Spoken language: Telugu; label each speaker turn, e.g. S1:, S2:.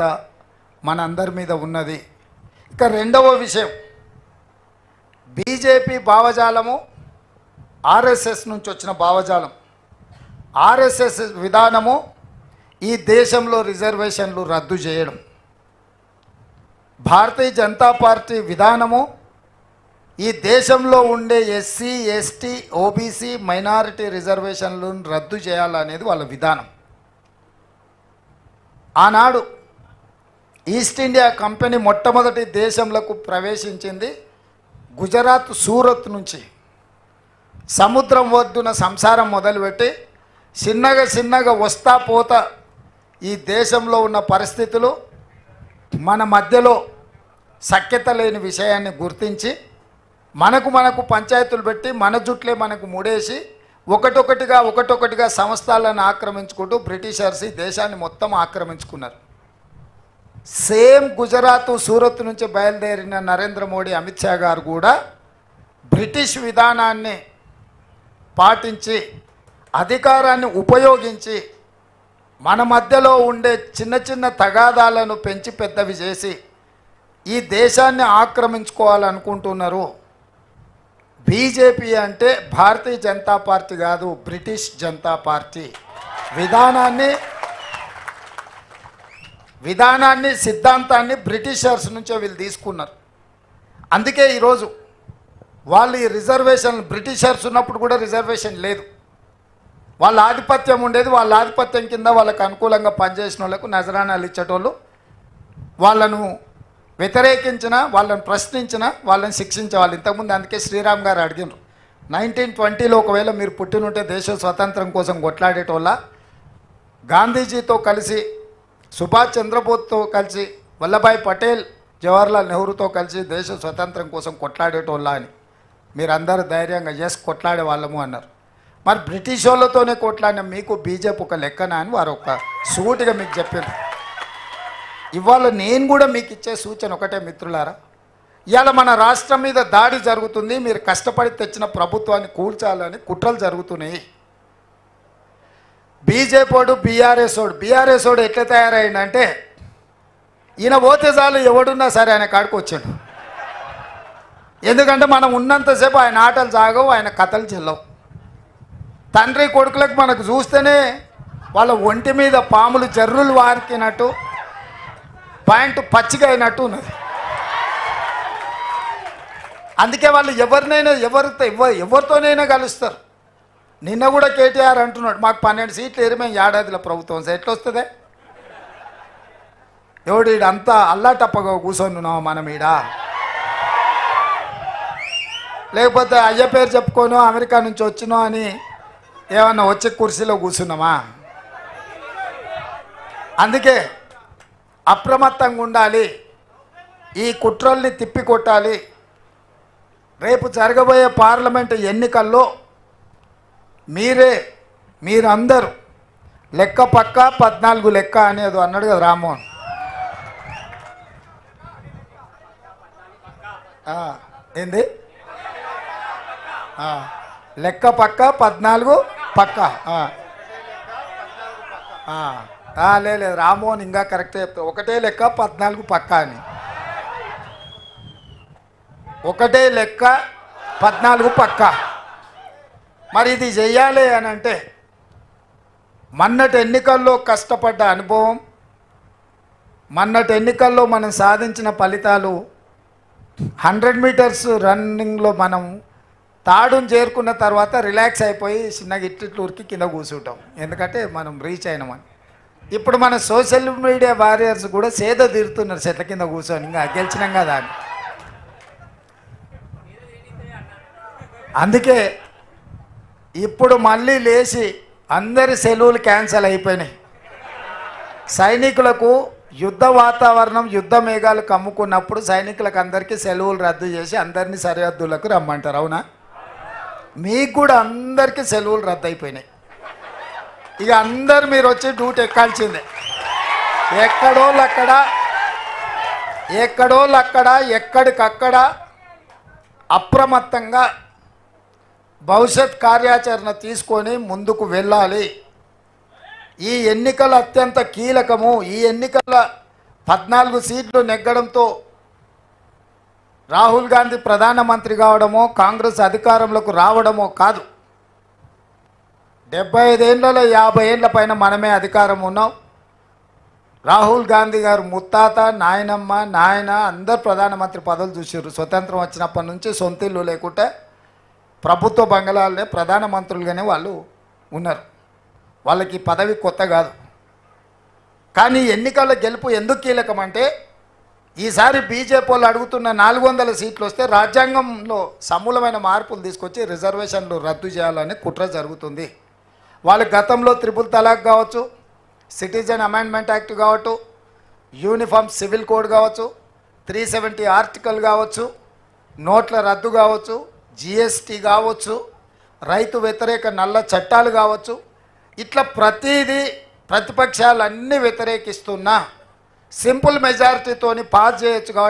S1: బాధ్యత మనందరి మీద ఉన్నది. ఇక రెండవ విషయం, బీజేపీ భావజాలము ఆర్ఎస్ఎస్ నుంచి వచ్చిన భావజాలం. ఆర్ఎస్ఎస్ విధానము ఈ దేశంలో రిజర్వేషన్లు రద్దు చేయడం. భారతీయ జనతా పార్టీ విధానము ఈ దేశంలో ఉండే ఎస్సీ, ఎస్టీ, ఓబీసీ, మైనారిటీ రిజర్వేషన్లను రద్దు చేయాలనేది వాళ్ళ విధానం. ఆనాడు ఈస్ట్ ఇండియా కంపెనీ మొట్టమొదటి దేశంలోకి ప్రవేశించింది గుజరాత్ సూరత్ నుంచి. సముద్రం ఒడ్డున సంసారం మొదలుపెట్టి చిన్నగా వస్తా పోతా ఈ దేశంలో ఉన్న పరిస్థితులు మన మధ్యలో సఖ్యత లేని విషయాన్ని గుర్తించి మనకు పంచాయతీలు పెట్టి మన జుట్లే మనకు ముడేసి ఒకటొకటిగా సంస్థలను ఆక్రమించుకుంటూ బ్రిటిషర్స్ ఈ దేశాన్ని మొత్తం ఆక్రమించుకున్నారు. సేమ్ గుజరాత్ సూరత్ నుంచి బయలుదేరిన నరేంద్ర మోడీ, అమిత్ షా గారు కూడా బ్రిటిష్ విధానాన్ని పాటించి అధికారాన్ని ఉపయోగించి మన మధ్యలో ఉండే చిన్న తగాదాలను పెంచి పెద్దవి చేసి ఈ దేశాన్ని ఆక్రమించుకోవాలనుకుంటున్నారు. బీజేపీ అంటే భారతీయ జనతా పార్టీ కాదు, బ్రిటిష్ జనతా పార్టీ విధానాన్ని సిద్ధాంతాన్ని బ్రిటిషర్స్ నుంచే వీళ్ళు తీసుకున్నారు. అందుకే ఈరోజు వాళ్ళు ఈ రిజర్వేషన్, బ్రిటిషర్స్ ఉన్నప్పుడు కూడా రిజర్వేషన్ లేదు, వాళ్ళ ఆధిపత్యం ఉండేది. వాళ్ళ ఆధిపత్యం కింద వాళ్ళకు అనుకూలంగా పనిచేసిన వాళ్ళకు నజరానాలు ఇచ్చేటోళ్ళు, వాళ్ళను వ్యతిరేకించిన, వాళ్ళని ప్రశ్నించిన, వాళ్ళని శిక్షించేవాళ్ళు. ఇంతకుముందు అందుకే శ్రీరామ్ గారు అడిగినారు, 1920లో ఒకవేళ మీరు పుట్టినుంటే దేశ స్వతంత్రం కోసం కొట్లాడేటోళ్ళ, గాంధీజీతో కలిసి, సుభాష్ చంద్రబోస్తో కలిసి, వల్లభాయ్ పటేల్, జవహర్లాల్ నెహ్రూతో కలిసి దేశ స్వతంత్రం కోసం కొట్లాడేటోళ్ళ అని మీరందరూ ధైర్యంగా చేసి కొట్లాడే వాళ్ళము అన్నారు. మరి బ్రిటిష్ వాళ్ళతోనే కొట్లాడిన మీకు బీజేపీ ఒక లెక్కనా అని వారు ఒక సూటిగా మీకు చెప్పారు. ఇవాళ నేను కూడా మీకు ఇచ్చే సూచన ఒకటే మిత్రులారా, ఇవాళ మన రాష్ట్రం మీద దాడి జరుగుతుంది, మీరు కష్టపడి తెచ్చిన ప్రభుత్వాన్ని కూల్చాలని కుట్రలు జరుగుతున్నాయి. బీజేపీ వాడు బీఆర్ఎస్ వాడు ఎట్లా తయారైందంటే, ఈయన పోతే చాలు ఎవడున్నా సరే ఆయన కాడికి వచ్చాడు. ఎందుకంటే మనం ఉన్నంతసేపు ఆయన ఆటలు సాగవు, ఆయన కథలు చెల్లవు. తండ్రి కొడుకులకు మనకు చూస్తేనే వాళ్ళ ఒంటి మీద పాములు జర్రులు వారికినట్టు, పాయింట్ పచ్చిగా అయినట్టు ఉన్నది. అందుకే వాళ్ళు ఎవరితోనైనా కలుస్తారు. నిన్న కూడా కేటీఆర్ అంటున్నాడు, మాకు 12 సీట్లు ఎరిమే ఏడాదిలో ప్రభుత్వం ఎట్లా వస్తుందే, ఎవడు ఈడంతా అల్లాటప్పగా కూర్చొని ఉన్నావు మనం ఈడ, లేకపోతే అయ్య పేరు చెప్పుకోను అమెరికా నుంచి వచ్చినో అని ఏమన్నా వచ్చే కుర్చీలో కూర్చున్నామా? అందుకే అప్రమత్తంగా ఉండాలి, ఈ కుట్రల్ని తిప్పికొట్టాలి. రేపు జరగబోయే పార్లమెంటు ఎన్నికల్లో మీరందరూ లెక్క పక్క 14 లెక్క అనేది అన్నాడు కదా రామ్మోహన్. ఏంది లెక్క పక్క 14 పక్క. లేదు రామ్మోహన్ ఇంకా కరెక్టే చెప్తా, ఒకటే లెక్క 14 పక్క అని. ఒకటే లెక్క 14 పక్క. మరి ఇది చెయ్యాలి అని అంటే మొన్నటి ఎన్నికల్లో కష్టపడ్డ అనుభవం, మొన్నటి ఎన్నికల్లో మనం సాధించిన ఫలితాలు, 100 మీటర్స్ రన్నింగ్లో మనం తాడును చేరుకున్న తర్వాత రిలాక్స్ అయిపోయి చిన్నగా ఇట్లూరికి కింద కూర్చుంటాం, ఎందుకంటే మనం రీచ్ అయినామని. ఇప్పుడు మన సోషల్ మీడియా వారియర్స్ కూడా సేద తీరుతున్నారు చెట్ల కింద కూర్చొని, ఇంకా గెలిచినాం కదా అని. అందుకే ఇప్పుడు మళ్ళీ లేచి అందరి సెలవులు క్యాన్సిల్ అయిపోయినాయి. సైనికులకు యుద్ధ వాతావరణం, యుద్ధ మేఘాలు కమ్ముకున్నప్పుడు సైనికులకు అందరికీ సెలవులు రద్దు చేసి అందరినీ సరిహద్దులకు రమ్మంటారు, అవునా? మీకు కూడా అందరికీ సెలవులు రద్దు అయిపోయినాయి. ఇక అందరు మీరు వచ్చి డ్యూటీ ఎక్కాల్సిందే. ఎక్కడోళ్ళక్కడ ఎక్కడికక్కడ అప్రమత్తంగా భవిష్యత్ కార్యాచరణ తీసుకొని ముందుకు వెళ్ళాలి. ఈ ఎన్నికలు అత్యంత కీలకము. ఈ ఎన్నికల 14 సీట్లు నెగ్గడంతో రాహుల్ గాంధీ ప్రధానమంత్రి కావడమో కాంగ్రెస్ అధికారంలోకి రావడమో కాదు. 75 ఏళ్లలో 50 ఏళ్ల పైన మనమే అధికారం ఉన్నాం. రాహుల్ గాంధీ గారు ముత్తాత, నాయనమ్మ, నాయన అందరు ప్రధానమంత్రి పదవులు చూసారు. స్వతంత్రం వచ్చినప్పటి నుంచి సొంత ఇల్లు లేకుంటే ప్రభుత్వ బంగళాలనే ప్రధానమంత్రులుగానే వాళ్ళు ఉన్నారు. వాళ్ళకి పదవి కొత్త కాదు. కానీ ఎన్నికల గెలుపు ఎందుకు కీలకం అంటే ఈసారి బీజేపీ వాళ్ళు అడుగుతున్న 400 సీట్లు వస్తే రాజ్యాంగంలో సమూలమైన మార్పులు తీసుకొచ్చి రిజర్వేషన్లు రద్దు చేయాలని కుట్ర జరుగుతుంది. వాళ్ళు గతంలో త్రిపుల్ తలాక్ కావచ్చు, సిటిజన్ అమెండ్మెంట్ యాక్ట్ కావచ్చు, యూనిఫామ్ సివిల్ కోడ్ కావచ్చు, 370 ఆర్టికల్ కావచ్చు, నోట్ల రద్దు కావచ్చు, జిఎస్టీ కావచ్చు, రైతు వ్యతిరేక నల్ల చట్టాలు కావచ్చు, ఇట్లా ప్రతిదీ ప్రతిపక్షాలన్నీ వ్యతిరేకిస్తున్నా సింపుల్ మెజారిటీతోని పాస్ చేయొచ్చు కాబట్టి